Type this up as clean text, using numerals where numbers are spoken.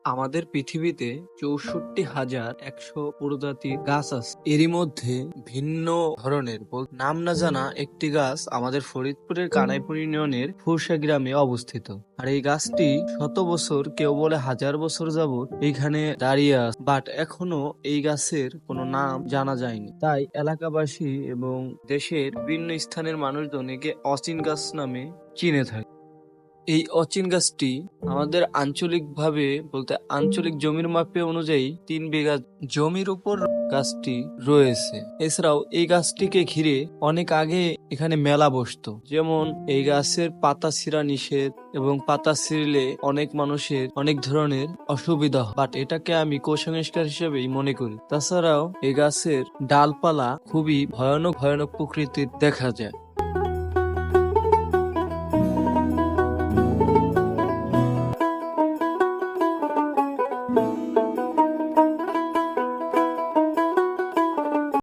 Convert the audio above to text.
আমাদের পৃথিবীতে ৬৪,১০০ প্রজাতির গাছ আছে। এরই মধ্যে ভিন্ন ধরনের নাম না জানা একটি গাছ আমাদের ফরিদপুরের কানাইপুর ইউনিয়নের ফুরসা গ্রামে অবস্থিত। আর এই গাছটি শত বছর, কেউ বলে হাজার বছর যাবত এইখানে দাঁড়িয়ে আছে, বাট এখনো এই গাছের কোনো নাম জানা যায়নি। তাই এলাকাবাসী এবং দেশের বিভিন্ন স্থানের মানুষজন একে অচিন গাছ নামে চিনে থাকে। এই অচিন গাছটি আমাদের আঞ্চলিকভাবে বলতে আঞ্চলিক জমির মাপে অনুযায়ী ৩ বিঘা জমির উপর গাছটি রয়েছে। এছাড়াও এই গাছটিকে ঘিরে অনেক আগে এখানে মেলা বসতো, যেমন এই গাছের পাতা ছিঁড়া নিষেধ এবং পাতা ছিঁড়লে অনেক মানুষের অনেক ধরনের অসুবিধা হয়, বাট এটাকে আমি কুসংস্কার হিসেবেই মনে করি। তাছাড়াও এই গাছের ডালপালা খুবই ভয়ানক ভয়ানক প্রকৃতির দেখা যায়।